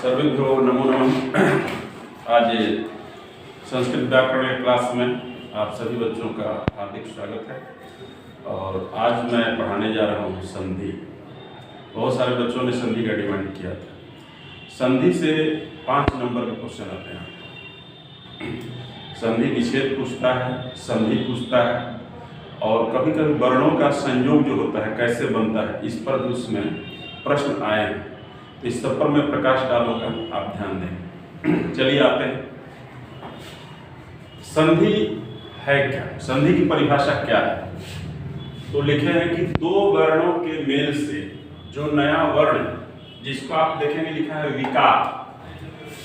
सर्वेभ्यो नमो नमः। आज संस्कृत व्याकरण क्लास में आप सभी बच्चों का हार्दिक स्वागत है। और आज मैं पढ़ाने जा रहा हूँ संधि। बहुत सारे बच्चों ने संधि का डिमांड किया था। संधि से 5 नंबर के क्वेश्चन आते हैं। संधि विच्छेद पूछता है, संधि पूछता है, और कभी कभी वर्णों का संयोग जो होता है कैसे बनता है, इस पर भी उसमें प्रश्न आए हैं। तो इस सब पर मैं प्रकाश डालूंगा, आप ध्यान दें। चलिए आते हैं। संधि है क्या, संधि की परिभाषा क्या है? तो लिखे हैं कि 2 वर्णों के मेल से जो नया वर्ण, जिसको आप देखेंगे लिखा है विकार,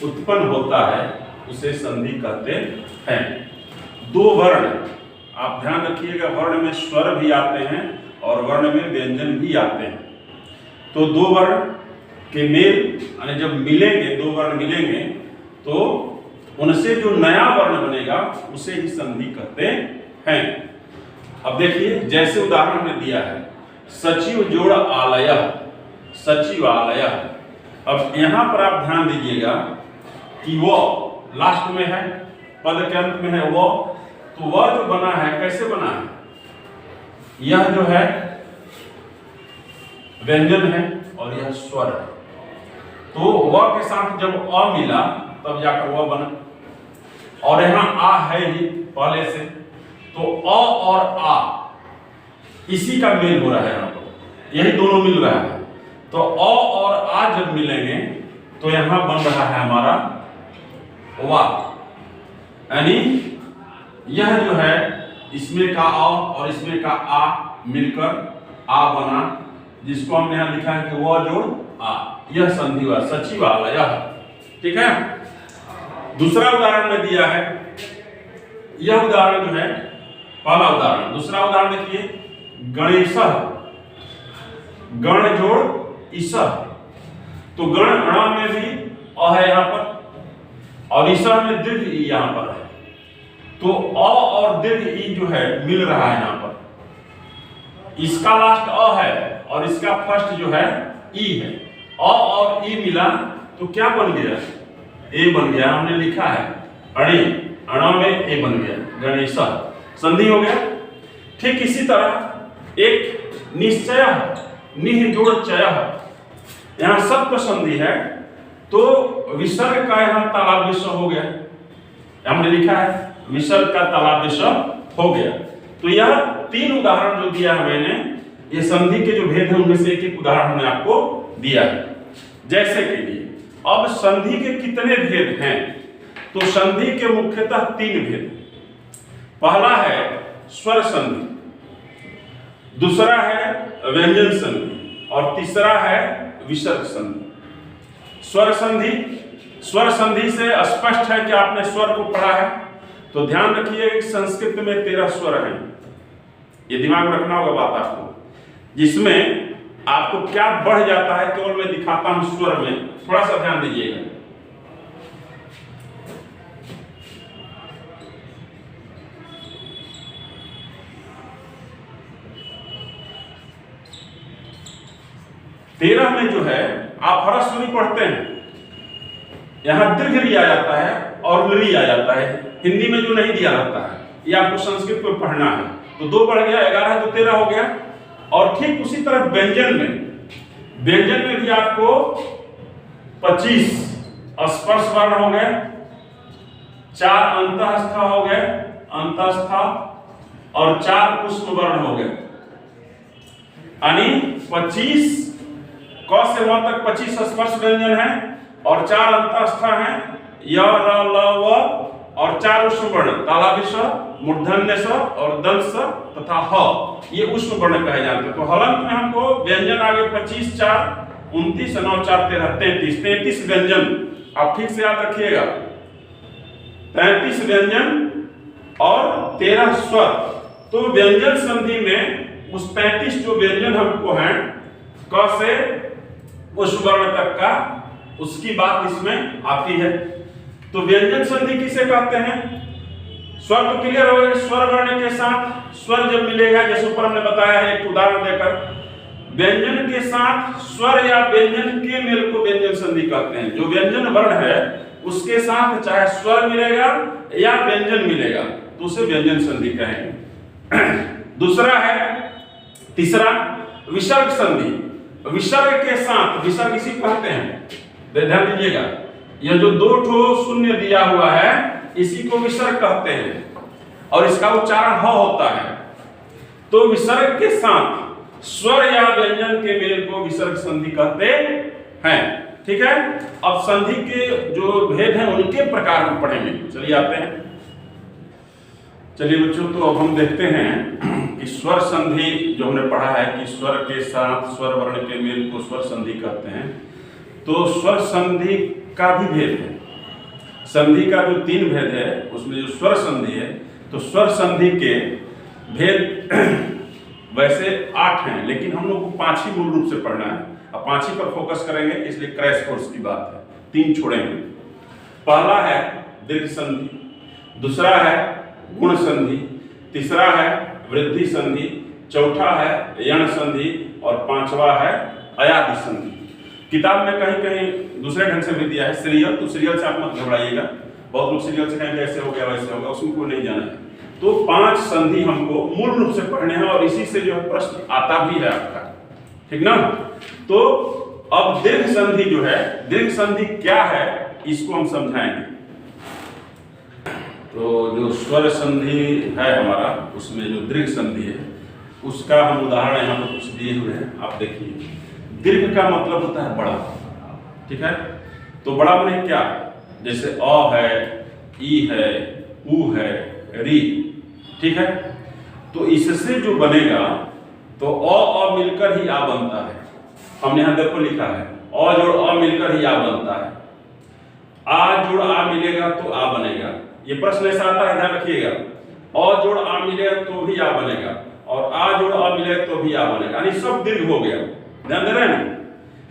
उत्पन्न होता है, उसे संधि कहते हैं। 2 वर्ण, आप ध्यान रखिएगा, वर्ण में स्वर भी आते हैं और वर्ण में व्यंजन भी आते हैं। तो 2 वर्ण के मेल यानी जब मिलेंगे, 2 वर्ण मिलेंगे तो उनसे जो नया वर्ण बनेगा उसे ही संधि कहते हैं। अब देखिए, जैसे उदाहरण में दिया है सचिव जोड़ आलय, सचिवालय। अब यहां पर आप ध्यान दीजिएगा कि वो लास्ट में है, पद के अंत में है वो, तो वह जो बना है कैसे बना है? यह जो है व्यंजन है और यह स्वर है। तो व के साथ जब अ मिला तब जाकर वह बना, और यहां आ है ही पहले से, तो अ और आ इसी का मेल हो रहा है। यहां पर यही दोनों मिल रहा है। तो अ और आ जब मिलेंगे तो यहां बन रहा है हमारा वा, यानी यह जो है इसमें का अ और इसमें का आ मिलकर आ बना, जिसको हमने यहां लिखा है कि वह जोड़ आ, यह संधि हुआ सचिवालय। ठीक है। दूसरा उदाहरण में दिया है, यह उदाहरण जो है पहला उदाहरण। दूसरा उदाहरण देखिए, गणेश, गण जोड़ ईश। तो गण अणा में भी अ है यहां पर, और ईशा में दीर्घ ई यहां पर है। तो अ और दीर्घ ई जो है मिल रहा है यहां पर। इसका लास्ट अ है और इसका फर्स्ट जो है ई है। अ और ई मिला तो क्या बन गया? ए बन गया। हमने लिखा है अणे, अणा में ए बन गया, गणेश, संधि हो गया। ठीक इसी तरह एक निश्चय, निह जोड़ चय, यहां सप्त संधि है, तो विसर्ग का यहां तालाबेश हो गया। हमने लिखा है विसर्ग का तालाबेश हो गया। तो यह 3 उदाहरण जो दिया है मैंने, ये संधि के जो भेद हैं उनमें से एक उदाहरण हमने आपको दिया है। जैसे के लिए अब संधि के कितने भेद हैं? तो संधि के मुख्यतः 3 भेद। पहला है स्वर संधि, दूसरा है व्यंजन संधि, और तीसरा है विसर्ग संधि। स्वर संधि, स्वर संधि से स्पष्ट है कि आपने स्वर को पढ़ा है। तो ध्यान रखिए कि संस्कृत में 13 स्वर हैं, ये दिमाग में रखना होगा बात आपको, जिसमें आपको क्या बढ़ जाता है केवल मैं दिखाता हूं स्वर में, थोड़ा सा ध्यान दीजिएगा। तेरह में जो है आप ह्रस्व पढ़ते हैं, यहां दीर्घ री आ जाता है और री आ जाता है। हिंदी में जो नहीं दिया रहता है, ये आपको संस्कृत में पढ़ना है। तो 2 बढ़ गया, 11 तो 13 हो गया। और ठीक उसी तरह व्यंजन में, व्यंजन में भी आपको 25 स्पर्श वर्ण हो गए, 4 अंतःस्थ हो गए, अंतःस्थ, और 4 उष्म वर्ण हो गए। यानी 25 क से व तक 25 स्पर्श व्यंजन है और 4 अंतःस्थ हैं, य, र, ल, व, और 4 उष्म वर्ण तालाबेश, मूर्धन्य स और दंत स तथा ह, ये उष्म वर्ण कहे जाते हैं। तो हलंत में हमको व्यंजन आ गए 25, 4, 29, 9, 4, 13, 33 व्यंजन। आप ठीक से याद रखिएगा, 33 व्यंजन और 13 स्वर। तो व्यंजन संधि में उस 35 जो व्यंजन हमको हैं क से उष्म वर्ण तक का, उसकी बात इसमें आती है। तो व्यंजन संधि किसे कहते हैं? स्वर तो क्लियर हो गया, स्वर वर्ण के साथ स्वर जब मिलेगा, जैसे ऊपर हमने बताया है एक उदाहरण देकर, व्यंजन के साथ स्वर या व्यंजन के मेल को व्यंजन संधि कहते हैं। जो व्यंजन वर्ण है उसके साथ चाहे स्वर मिलेगा या व्यंजन मिलेगा तो उसे व्यंजन संधि कहेंगे। दूसरा है, तीसरा विसर्ग संधि। विसर्ग के साथ, विसर्ग इसी को कहते हैं, ध्यान दीजिएगा, यह जो दो ठो शून्य दिया हुआ है इसी को विसर्ग कहते हैं और इसका उच्चारण ह होता है। तो विसर्ग के साथ स्वर या व्यंजन के मेल को विसर्ग संधि कहते हैं। ठीक है, अब संधि के जो भेद हैं उनके प्रकार में पढ़ेंगे। चलिए आते हैं। चलिए बच्चों, तो अब हम देखते हैं कि स्वर संधि जो हमने पढ़ा है कि स्वर के साथ स्वर वर्ण के मेल को स्वर संधि कहते हैं। तो स्वर संधि का भी भेद है। संधि का जो 3 भेद है उसमें जो स्वर संधि है, तो स्वर संधि के भेद वैसे 8 हैं, लेकिन हम लोग को 5 ही मूल रूप से पढ़ना है। अब 5 ही पर फोकस करेंगे, इसलिए क्रैश कोर्स की बात है, 3 छोड़ेंगे। पहला है दीर्घ संधि, दूसरा है गुण संधि, तीसरा है वृद्धि संधि, चौथा है यण संधि और 5वां है अयादि संधि। किताब में कहीं कहीं दूसरे ढंग से भी दिया है सीरियल, तो सीरियल से आप मत घबराइएगा। बहुत लोग सीरियल से कहेंगे ऐसे हो गया वैसे हो गया, उसको नहीं जाना है। तो 5 संधि हमको मूल रूप से पढ़ने हैं और इसी से जो है प्रश्न आता भी है आपका, ठीक ना। तो अब दीर्घ संधि जो है, दीर्घ संधि क्या है इसको हम समझाएंगे। तो जो स्वर संधि है हमारा, उसमें जो दीर्घ संधि है उसका हम उदाहरण यहाँ पर कुछ दिए हुए हैं, आप देखिए। दीर्घ का मतलब होता है बड़ा, ठीक है। तो बड़ा माने क्या, जैसे अ है, ई है, उ है, री, ठीक है। तो इससे जो बनेगा तो अ मिलकर ही आ बनता है। हमने यहाँ देखो लिखा है अ जोड़ अ मिलकर ही आ बनता है। आ जोड़ आ मिलेगा तो आ बनेगा। ये प्रश्न ऐसा आता है, ध्यान रखिएगा। अ जोड़ आ मिलेगा तो भी आ बनेगा और आ जोड़ आ मिलेगा तो भी आ बनेगा, यानी सब दीर्घ हो गया। ध्यान दे रहे हैं,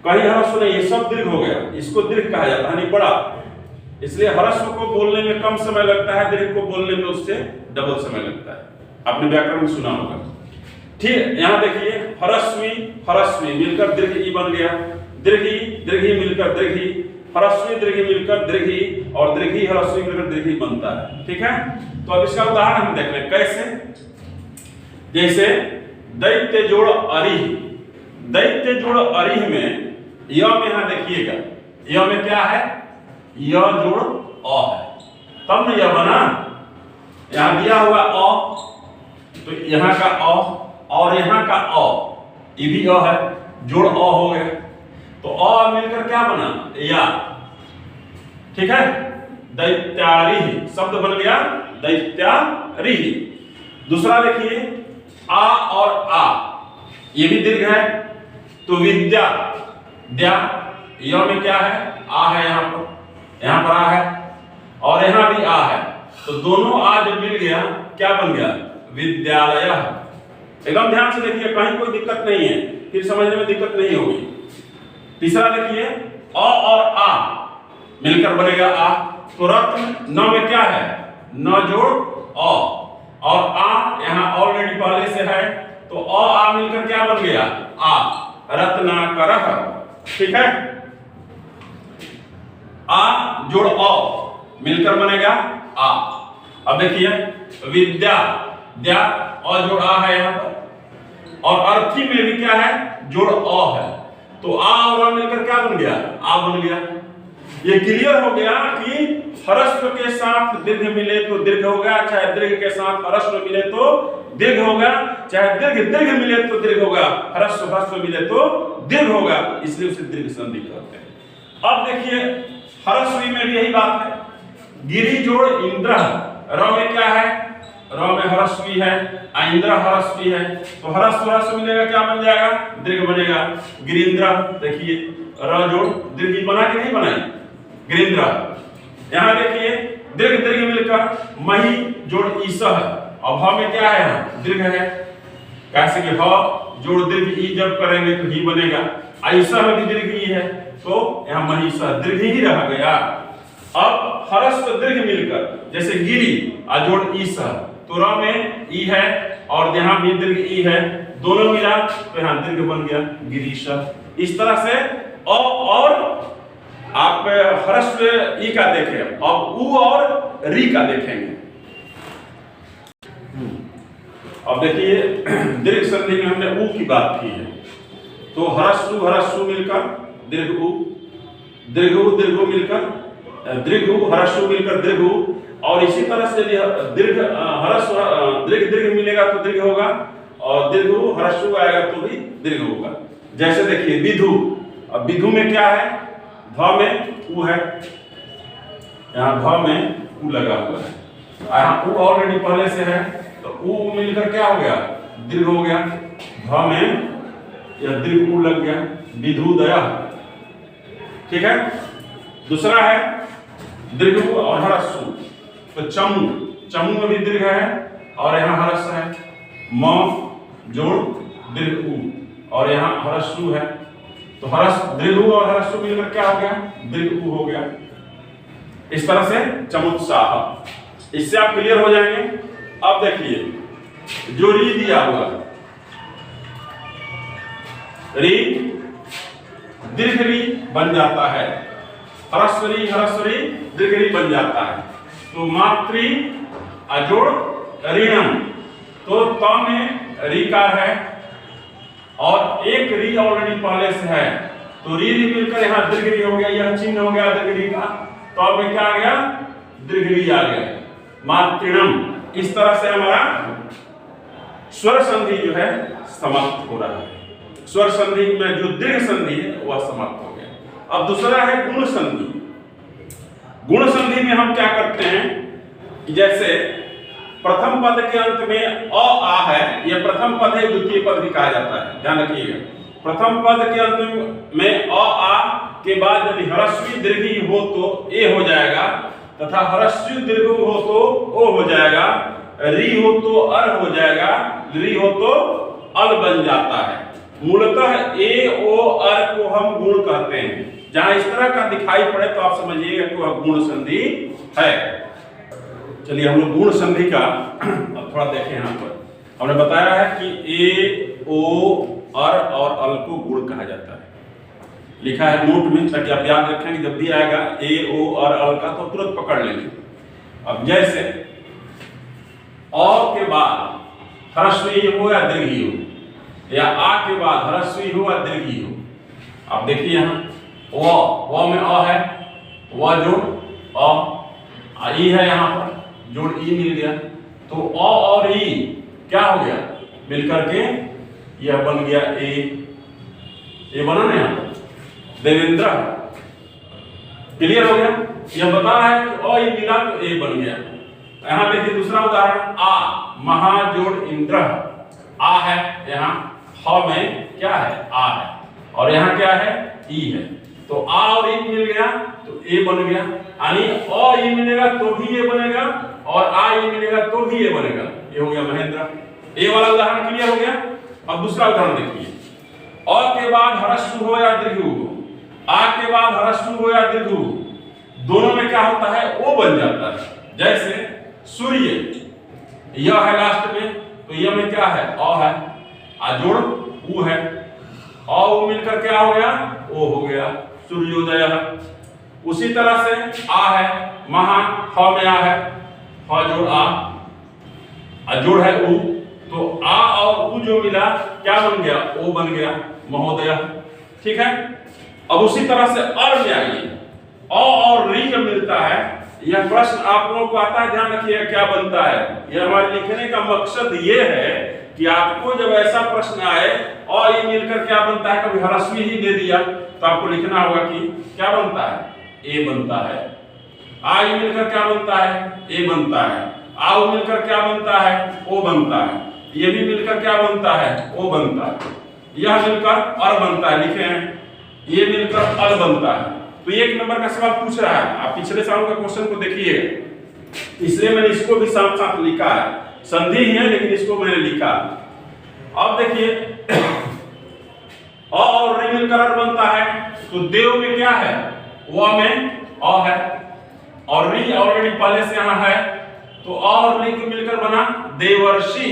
कहीं ह्रस्व नहीं, ये सब दीर्घ हो गया। इसको दीर्घ कहा जाता है, यानी बड़ा। इसलिए ह्रस्व को बोलने में कम समय लगता है, दीर्घ को बोलने में उससे डबल समय लगता है। आपने व्याकरण में सुना होगा, ठीक। यहाँ देखिए ह्रस्वी ह्रस्वी मिलकर दीर्घ ई बन गया, दीर्घी दीर्घी मिलकर दीर्घी, ह्रस्वी दीर्घी मिलकर दीर्घी और दीर्घी ह्रस्वी मिलकर दीर्घी बनता है, ठीक है। तो अब इसका उदाहरण हम देख लें कैसे। जैसे दैत्य जोड़ अरिह, दैत्य जोड़ अरिह में य में यहाँ देखिएगा, य में क्या है, य जोड़ अ है, तब न यह बना। यहाँ दिया हुआ अ, तो यहाँ का अ और यहाँ का अ, ये भी अ है, जोड़ अ हो गया। तो अ मिलकर क्या बना, या, ठीक है। दैत्यारिह शब्द बन गया दैत्यारिह। दूसरा देखिए आ और आ, ये भी दीर्घ है, तो विद्या, द्या, य में क्या है, आ है, यहाँ पर आ है और यहाँ भी आ है, तो दोनों आ जब मिल गया क्या बन गया, विद्यालय। एकदम ध्यान से देखिए, कहीं कोई दिक्कत नहीं है, फिर समझने में दिक्कत नहीं होगी। तीसरा देखिए अ और आ मिलकर बनेगा आ, तो रत्न न में क्या है, न जोड़ अ और आ यहाँ ऑलरेडी पहले से है, तो अ आ मिलकर क्या बन गया, आ, रत्नाकरः, ठीक है। आ जोड़ अ मिलकर बनेगा आ। अब देखिए विद्या, द्या, अ जोड़ आ है यहाँ पर, और अर्थी में भी क्या है, जोड़ अ है, तो आ और अ मिलकर क्या बन गया, आ बन गया। ये क्लियर हो गया कि ह्रस्व के साथ दीर्घ मिले तो दीर्घ होगा, चाहे दीर्घ के साथ ह्रस्व मिले तो दीर्घ होगा, चाहे दीर्घ दीर्घ मिले तो दीर्घ होगा, ह्रस्व ह्रस्व मिले तो दीर्घ होगा, इसलिए उसे दीर्घ संधि कहते हैं। अब देखिए ह्रस्वी में भी यही बात है। गिरि जोड़ इंद्र, र में क्या है, र में ह्रस्वी है, इंद्र ह्रस्वी है, तो ह्रस्व ह्रस्व मिलेगा क्या बन जाएगा, दीर्घ बनेगा, गिरिंद्र। देखिए र जोड़ दीर्घ बना कि नहीं बनाई, गिरिंद्र। यहाँ देखिए दीर्घ दीर्घ मिलकर मही जोड़ ईस है, अब ह में क्या है, दीर्घ है, कैसे कि ह जोड़ दीर्घ ई जब करेंगे तो ही बनेगा, ऐसा में भी दीर्घ ई है, तो यहाँ महीसा दीर्घ ही रह गया। अब ह्रस्व दीर्घ मिलकर जैसे गिरी जोड़ ईस, तो र में ई है और यहाँ भी दीर्घ ई है, दोनों मिला तो यहाँ दीर्घ बन गया गिरीशा। इस तरह से अ और आप ह्रस्व ई का देखें, अब उ और री का देखेंगे। अब देखिए दीर्घ संधि में हमने उ की बात की है, तो ह्रस्व मिलकर दीर्घ उ, दीर्घ उ मिलकर दीर्घ उ, ह्रस्व मिलकर दीर्घ उ। और इसी तरह से दीर्घ ह्रस्व दीर्घ मिलेगा तो दीर्घ होगा, और दीर्घ उ ह्रस्व आएगा तो भी दीर्घ होगा। जैसे देखिए विधु, अब विधु में क्या है, ध में उ है, यहाँ ध में उ लगा हुआ है, यहाँ उ ऑलरेडी पहले से है तो उ मिलकर क्या हो गया, दीर्घ हो गया। ध में या दीर्घ उ लग गया, विधुदय। ठीक है। दूसरा है दीर्घ उ और ह्रस्व, तो चमू में भी दीर्घ है और यहाँ ह्रस्व है। म जोड़ दीर्घ उ और यहाँ ह्रस्व है, तो दीर्घ उ और ह्रस्व मिलकर क्या हो गया, दीर्घ उ हो गया। इस तरह से चमुत्साह, इससे आप क्लियर हो जाएंगे। अब देखिए जो री दिया हुआ, री दीर्घ री बन जाता है, ह्रस्व री दीर्घ री बन जाता है। तो मातृ अजोड़ ऋणम, तो त में रीकार है और एक री ऑलरेडी पहले से है, तो री मिलकर यहाँ दीर्घ री हो गया, यह चिन्ह हो गया दीर्घ री का, तो अब क्या आ गया, दीर्घ री आ गया, मातृणम। इस तरह से हमारा स्वर संधि जो है समाप्त हो रहा है। स्वर संधि में जो दीर्घ संधि है वह समाप्त हो गया। अब दूसरा है गुण संधि। गुण संधि में हम क्या करते हैं कि जैसे प्रथम पद के अंत में अ आ है, यह प्रथम पद है, द्वितीय पद भी कहा जाता है, ध्यान रखिएगा। प्रथम पद के अंत में अ आ के बाद यदि ह्रस्वी दीर्घी हो तो ए हो जाएगा, तथा ह्रस्वी दीर्घ हो तो ओ हो जाएगा, री हो तो अर हो जाएगा, री हो तो अल बन जाता है। मूलतः ए ओ अर को हम गुण कहते हैं। जहां इस तरह का दिखाई पड़े तो आप समझिएगा कि वह गुण संधि है। चलिए हम लोग गुण संधि का अब थोड़ा देखें। यहाँ पर हमने बताया है कि ए ओ अर और अल को गुण कहा जाता है, लिखा है नोट में, ताकि आप याद रखें कि जब भी आएगा ए ओ और अल का तो तुरंत पकड़ लेंगे। अब जैसे अ के बाद ह्रस्वी हो या दीर्घी हो, या आ के बाद ह्रस्वी हो या दीर्घी हो। अब देखिए यहाँ व में अ है, व जोड़ अ, ई है, यहाँ पर जोड़ ई मिल गया, तो अ और ई क्या हो गया, मिलकर के यह बन गया ए बना ना यहाँ देवेंद्र। क्लियर हो गया। यह बता रहा है कि अ ई मिला तो ए बन गया। यहाँ देखिए दूसरा उदाहरण, आ महाजोड़ इंद्र, आ है, यहाँ ह में क्या है, आ है, और यहाँ क्या है, ई है, तो आ और ई मिल गया तो ए बन गया। यानी अ ई मिलेगा तो भी ए बनेगा, और आ ई मिलेगा तो भी ए बनेगा। ये हो गया महेंद्र। ए वाला उदाहरण क्लियर हो गया। अब दूसरा उदाहरण देखिए, अ के बाद ह्रस्व हो या दीर्घ हो, आ के बाद ह्रस्व हो या दीर्घ हो, दोनों में क्या होता है, ओ बन जाता है। जैसे सूर्य, यह है लास्ट में, तो यह में क्या है, अ है, आ जोड़ उ है, अ उ मिलकर क्या हो गया, ओ हो गया, सूर्योदय है। उसी तरह से आ है, महा, ह में आ है, ह जोड़ आ जोड़ है उ, तो आ और उ जो मिला क्या बन गया, ओ बन गया, महोदय। ठीक है। अब उसी तरह से अर में आइए, अ और री जब मिलता है, यह प्रश्न आप लोगों को आता है, ध्यान रखिएगा क्या बनता है। यह हमारे लिखने का मकसद ये है कि आपको जब ऐसा प्रश्न आए और ये मिलकर क्या बनता है, कभी ह्रस्वी ही दे दिया तो आपको लिखना होगा कि क्या बनता है, ए बनता है। आ ये मिलकर क्या बनता है, ए बनता है। आ मिलकर क्या बनता है, ओ बनता है। ये भी मिलकर क्या बनता है, ओ बनता है। यह मिलकर अर बनता है, लिखे हैं, ये मिलकर अल बनता है। तो एक नंबर का सवाल पूछ रहा है, आप पिछले साल का क्वेश्चन को देखिए, इसलिए मैंने इसको भी साथ साथ लिखा है, संधि ही है लेकिन इसको मैंने लिखा। अब देखिए अ और री मिलकर अर बनता है, तो देव में क्या है, व में अ है, और री ऑलरेडी पहले से यहाँ है, तो अ और री को मिलकर बना देवर्षि,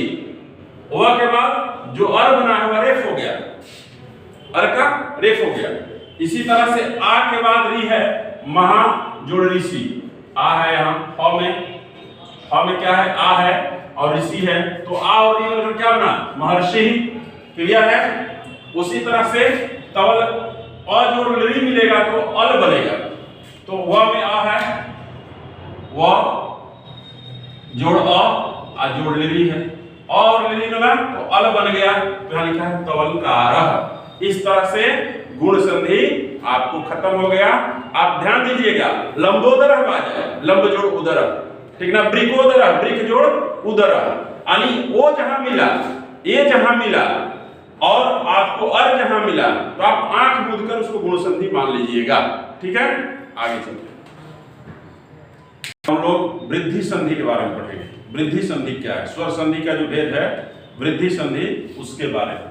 व के बाद जो अर बना हुआ रेफ हो गया, अर का रेफ हो गया। इसी तरह से आ के बाद री है महा जोड़ ऋषि, आ है यहाँ ह में क्या है, आ है और ऋषि है, तो आ और री मिलकर क्या बना, महर्षि। क्लियर है। उसी तरह से तवल अ जोड़ री मिलेगा तो अल बनेगा, तो व में आ है, व जोड़ आ जोड़ ली है, और ली मिला तो अल बन गया, तो यहाँ लिखा है तवलकारः। इस तरह से गुण संधि आपको खत्म हो गया। आप ध्यान दीजिएगा, लंबोदर आ जाए, लंब जोड़ उदर, ठीक ना, ब्रिकोदर, ब्रिक जोड़ उदर, यानी ओ जहां मिला, ए जहां मिला और आपको अर जहां मिला, तो आप आंख मूंद कर उसको गुण संधि मान लीजिएगा। ठीक है, आगे चलते हम लोग वृद्धि संधि के बारे में पढ़ेंगे। वृद्धि संधि क्या है, स्वर संधि का जो भेद है, वृद्धि संधि, उसके बारे में।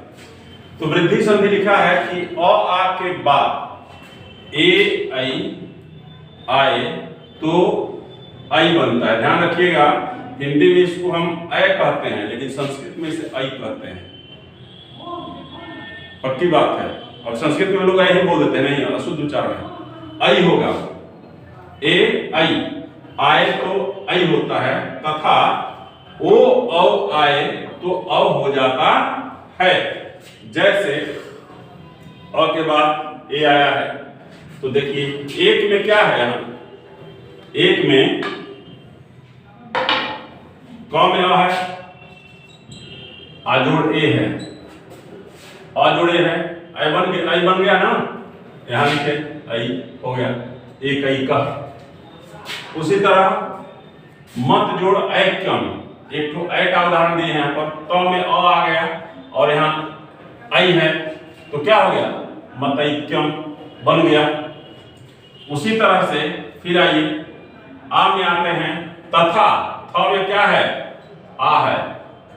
तो वृद्धि संधि लिखा है कि अ आ के बाद ए आई आए तो आई बनता है। ध्यान रखिएगा, हिंदी में इसको हम ऐ कहते हैं, लेकिन संस्कृत में इसे आई कहते हैं, पक्की बात है। और संस्कृत में लोग ऐ ही बोल देते हैं, नहीं, अशुद्ध उच्चारण है, आई होगा। ए आई आए तो आई होता है, तथा ओ औ आए तो औ हो जाता है। जैसे अ के बाद ए आया है, तो देखिए एक में क्या है, यहाँ एक में क में आ है, आ जोड़ ए है, आ जोड़ ए है, आई बन गया ना, यहाँ लिखे आई हो गया, एक आई का। उसी तरह मत जोड़ ऐक्यम, एक तो ऐ का उदाहरण दिए हैं यहाँ पर, तो में अ आ गया और यहाँ आई है, तो क्या हो गया, मतैक्यम बन गया। उसी तरह से फिर आइए आ में आते हैं, तथा थ में क्या है, आ है,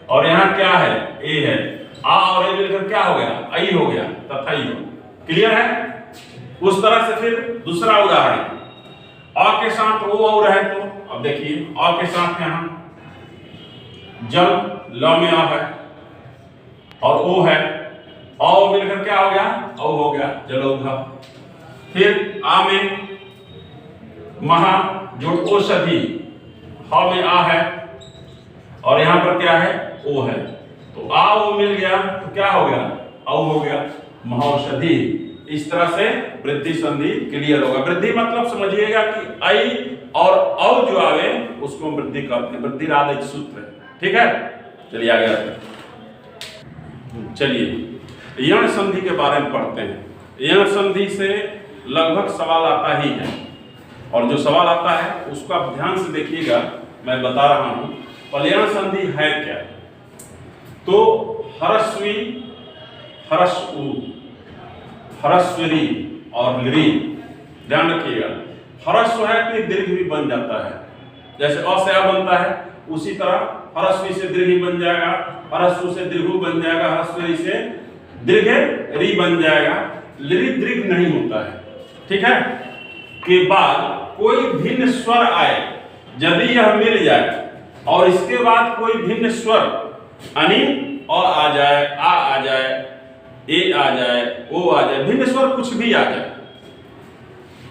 और यहाँ क्या है, ए है, आ और ए मिलकर क्या हो गया, आई हो गया, तथा ही हो। क्लियर है। उस तरह से फिर दूसरा उदाहरण, अ के साथ ओ और है, तो अब देखिए अ के साथ यहाँ जल, ल में आ है और ओ है, औ मिलकर क्या हो गया, औ हो गया, जलौघा। फिर आ में महा जोड़ औषधि, ह में आ है और यहाँ पर क्या है, ओ है, तो आ ओ मिल गया तो क्या हो गया, औ हो गया, महौषधि। इस तरह से वृद्धि संधि क्लियर होगा। वृद्धि मतलब समझिएगा कि आई और औ जो आवे उसको वृद्धि कहते हैं, वृद्धि राध सूत्र है। ठीक है, चलिए आगे आते हैं। चलिए यण संधि के बारे में पढ़ते हैं। यण संधि से लगभग सवाल आता ही है, और जो सवाल आता है उसको आप ध्यान से देखिएगा, मैं बता रहा हूं। यण संधि है क्या, तो हरस्वी, हरस्व, हरस्वरी और लृ, ध्यान रखिएगा। हरस्व है तो दीर्घ भी बन जाता है, जैसे अ से आ बनता है, उसी तरह हरस्वी से दीर्घ बन जाएगा, हरस्व से दीर्घ बन जाएगा, हरस्वरी से दीर्घ री बन जाएगा, लृ दीर्घ नहीं होता है। ठीक है, के बाद कोई भिन्न स्वर आए, यदि यह मिल जाए और इसके बाद कोई भिन्न स्वर, यानी अ आ जाए, आ जाए, ए आ जाए, ओ आ जाए, भिन्न स्वर कुछ भी आ जाए,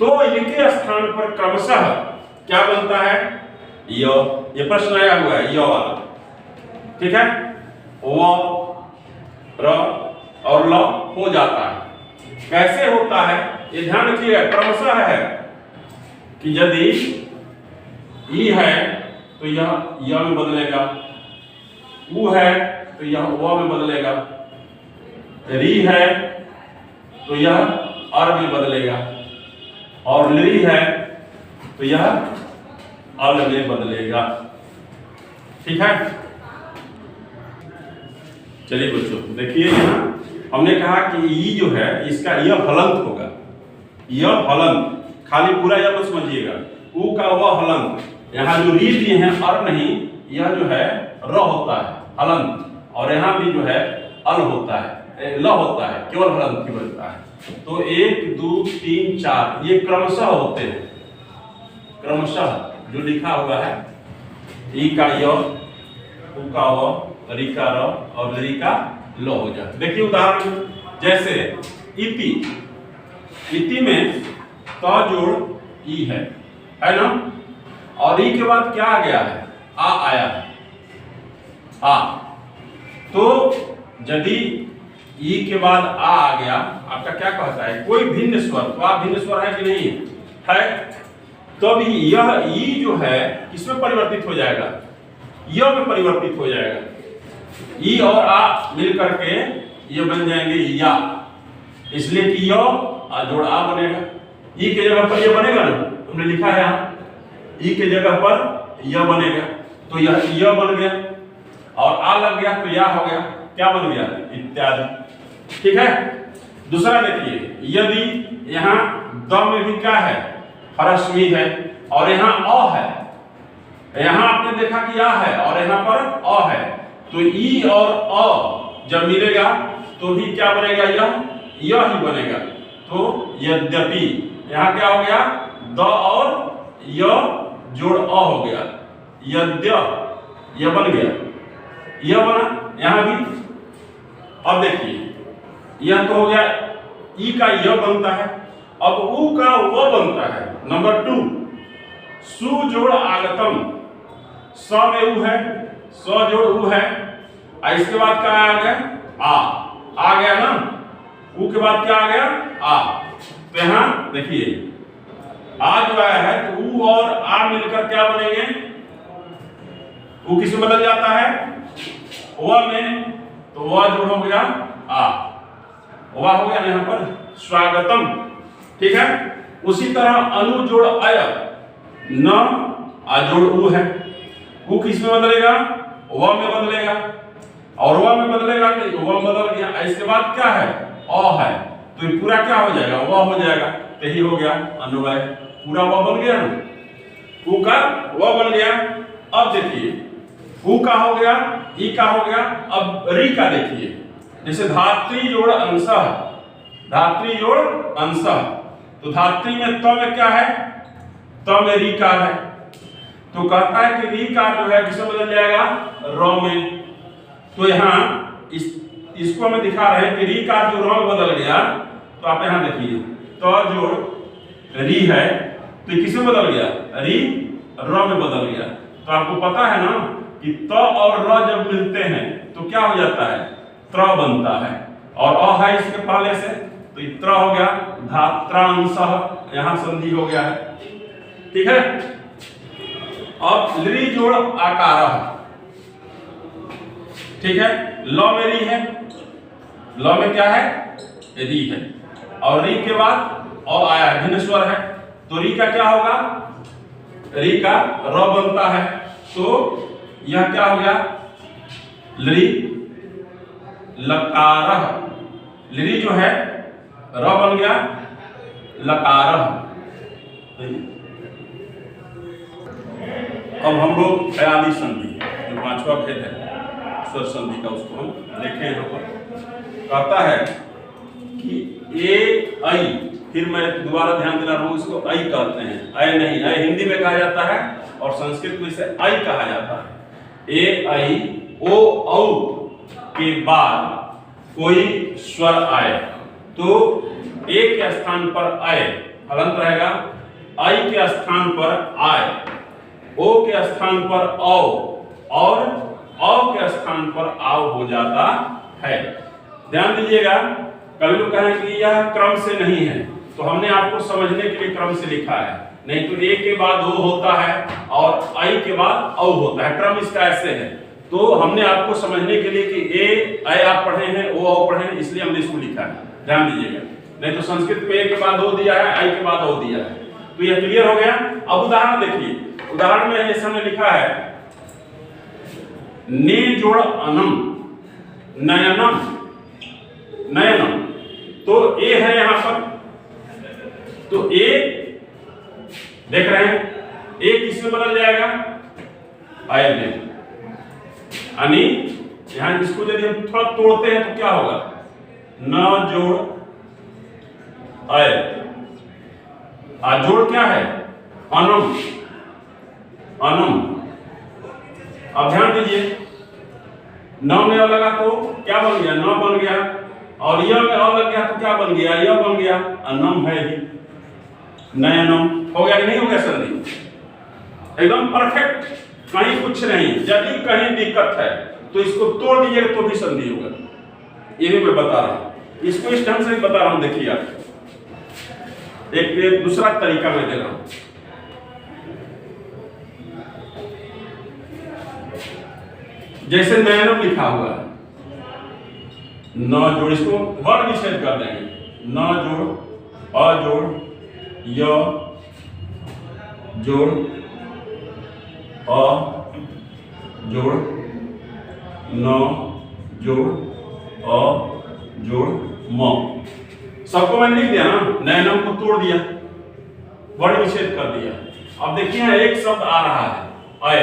तो इनके स्थान पर क्रमशः क्या बनता है, य। ये प्रश्न आया हुआ है, य वाला। ठीक है, व, र और ल हो जाता है। कैसे होता है ये ध्यान रखिएगा, क्रमशः है कि यदि ई है तो यह य में बदलेगा, उ है तो यह व में बदलेगा, री है तो यह अर में बदलेगा, और लृ है तो यह अल में बदलेगा। ठीक है, चलिए बच्चों देखिए, यहाँ हमने कहा कि ई जो है इसका यह हलंत होगा, यह हलंत, खाली पूरा यह मत समझिएगा, उ का वह हलंत। यहाँ जो री दिए हैं अर नहीं, यह जो है र होता है हलंत, और यहाँ भी जो है अल होता है, ल होता है, केवल हलंत ही बनता है। तो 1 2 3 4 ये क्रमशः होते हैं, क्रमशः जो लिखा हुआ है, ई का य, उ का व, री का र और लृ का ल हो जाता। देखिए उदाहरण जैसे इति, इति में त जोड़ ई है ना, और ई के बाद क्या आ गया है, आ आया है, आ। तो यदि ई के बाद आ गया, आपका क्या कहता है, कोई भिन्न स्वर, तो आप भिन्न स्वर है कि नहीं है, तब तो यह ई जो है किसमें परिवर्तित हो जाएगा, य में परिवर्तित हो जाएगा। ई और आ मिल करके ये बन जाएंगे या, इसलिए कि य आ जोड़ आ बनेगा। ई के जगह पर ये बनेगा ना, हमने लिखा है यहाँ, ई के जगह पर यह बनेगा, तो यह बन गया, और आ लग गया तो या हो गया, क्या बन गया, इत्यादि। ठीक है। दूसरा देखिए, यदि यहाँ द में भी क्या है, ह्रस्वी है, और यहाँ अ है, यहाँ आपने देखा कि आ है और यहाँ पर अ है, तो ई और अ जब मिलेगा तो भी क्या बनेगा, यह ही बनेगा। तो यद्यपि यहाँ क्या हो गया, द और य जोड़ अ हो गया, यद्य यह बन गया, यह बना यहाँ भी। अब देखिए यह तो हो गया, ई का यह बनता है, अब उ का व बनता है। नंबर 2, सु जोड़ आगतम, स में उ है, स जोड़ उ है, इसके बाद क्या आ गया, आ गया ना, उ के बाद क्या आ गया, आ। तो यहाँ देखिए आ जो आया है, तो उ और आ मिलकर क्या बनेंगे, उ किसमें बदल जाता है, व में, तो व जोड़ हो गया आ, व हो गया यहाँ पर स्वागतम। ठीक है। उसी तरह अनु जोड़ अय, न आ जोड़ उ है, उ किस में बदलेगा, व में बदलेगा, और व में बदलेगा तो व बदल गया। इसके बाद क्या है, अ है, तो ये पूरा क्या हो जाएगा, व हो जाएगा, तो यही हो गया अनुवय, पूरा व बन गया ना, उ का व बन गया। अब देखिए उ का हो गया, ई का हो गया, अब री का देखिए, जैसे धात्री जोड़ अंशः, धात्री जोड़ अंशः, तो धात्री में त में क्या है, त में री का है, तो कहता है कि री का जो है किसमें बदल जाएगा, र में। तो यहाँ इसको हमें दिखा रहे हैं कि री का जो र में बदल गया, तो आप यहाँ देखिए त जोड़ री है, तो किसमें बदल गया, री र में बदल गया। तो आपको पता है ना कि त और र जब मिलते हैं तो क्या हो जाता है, त्र बनता है, और अ है इसके पहले से, तो त्र हो गया, धात्रांशः, यहाँ संधि हो गया है। ठीक है। अब लृ जोड़ आकारः, ठीक है, ल में री है, ल में क्या है, री है, और री के बाद अ आया है, भिन्न स्वर है, तो री का क्या होगा, री का र बनता है, तो यह क्या हो गया, लृ लकारः, लृ जो है र बन गया, लकारः। अब हम लोग अयादी संधि, जो पांचवा भेद है स्वर संधि का, उसको हम देखें। यहाँ पर कहता है कि ए ऐ, फिर मैं दोबारा ध्यान दिला रहा हूँ, इसको ऐ कहते हैं, ऐ नहीं, ऐ हिंदी में कहा जाता है और संस्कृत में इसे ऐ कहा जाता है। ए ऐ ओ औ के बाद कोई स्वर आए तो ए के स्थान पर आए हलंत रहेगा, आई के स्थान पर आए, ओ के स्थान पर औ, और औ के स्थान पर आव हो जाता है। ध्यान दीजिएगा, कभी लोग कहें कि यह क्रम से नहीं है, तो हमने आपको समझने के लिए क्रम से लिखा है, नहीं तो ए के बाद ओ होता है और आई के बाद औ होता है, क्रम इसका ऐसे है। तो हमने आपको समझने के लिए कि ए ऐ आप पढ़े हैं, ओ औ पढ़े हैं, इसलिए हमने इसको लिखा है, ध्यान दीजिएगा। नहीं तो संस्कृत में ए के बाद ओ दिया है, आई के बाद ओ दिया है। तो यह क्लियर हो गया। अब उदाहरण देखिए, उदाहरण में जैसे हमने लिखा है ने जोड़ अनम, नयनम, नयनम, तो ए है यहां पर, तो ए देख रहे हैं, ए किसमें बदल जाएगा, आय में, यानी यहां इसको यदि हम थोड़ा तोड़ते हैं तो क्या होगा, न जोड़ आय, जोड़ क्या है, अनम, अनम। अब ध्यान दीजिए, न में अ लगा तो क्या बन गया? न बन गया। और य में अ लग गया तो क्या बन गया? य बन गया। अनम है ही, नयनम। हो गया कि नहीं हो गया संधि? एकदम परफेक्ट, कहीं कुछ नहीं। यदि कहीं दिक्कत है तो इसको तोड़ दीजिएगा तो भी संधि होगा। ये भी मैं बता रहा हूं, इसको इस ढंग से बता रहा हूं। देखिए आप, एक दूसरा तरीका मैं दे रहा हूं। जैसे नयनम लिखा हुआ है, न जोड़, इसको वर्ण विच्छेद कर देंगे। न जोड़ अ जोड़ य जोड़ अ जोड़ न जोड़ अ जोड़ म। सबको मैंने लिख दिया ना, नयनम को तोड़ दिया, वर्ण विच्छेद कर दिया। अब देखिए एक शब्द आ रहा है अय,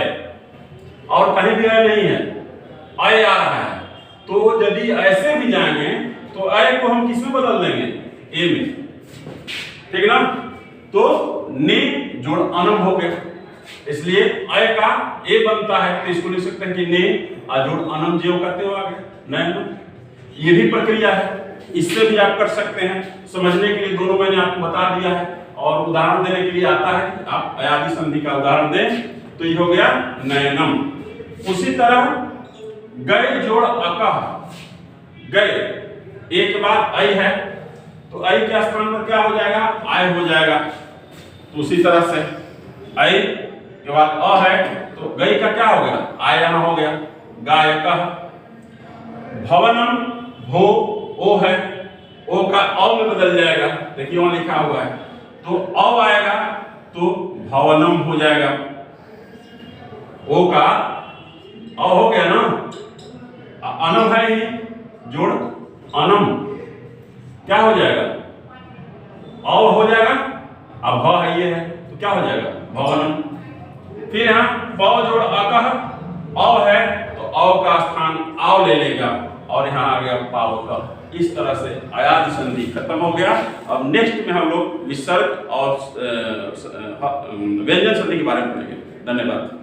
और कहीं भी अय नहीं है, अय आ रहा है। तो यदि ऐसे भी जाएंगे तो अय को हम किस में बदल देंगे? ए में, ठीक ना? तो ने जोड़ अनम हो गया, इसलिए अय का ए बनता है। तो इसको लिख सकते हैं कि ने जोड़ अनम जो करते हो आगे नयनम। ये भी प्रक्रिया है, इससे भी आप कर सकते हैं। समझने के लिए दोनों मैंने आपको बता दिया है, और उदाहरण देने के लिए आता है कि आप अयादि संधि का उदाहरण दें। तो ये हो गया नयनम। उसी तरह गए जोड़ अकह, गए एक के बाद अय है तो अय के स्थान पर क्या हो जाएगा? आय हो जाएगा। तो उसी तरह से अय के बाद अ है तो गई का क्या हो गया? आय यहां हो गया, गायकः। भवनम, भो ओ है, ओ का अ में बदल जाएगा। देखिए वहां लिखा हुआ है, तो अ आएगा तो भवनम हो जाएगा। ओ का अ हो गया ना, अनम है ही, जोड़ अनम क्या हो जाएगा? अ हो जाएगा। अब भ है ये है तो क्या हो जाएगा? भवनम। फिर यहां प जोड़ अकह, अ है तो अ का स्थान आव ले लेगा, और यहां आ गया पावक। इस तरह से अयादि संधि खत्म हो गया। अब नेक्स्ट में हम लोग विसर्ग और व्यंजन संधि के बारे में पढ़ेंगे। धन्यवाद।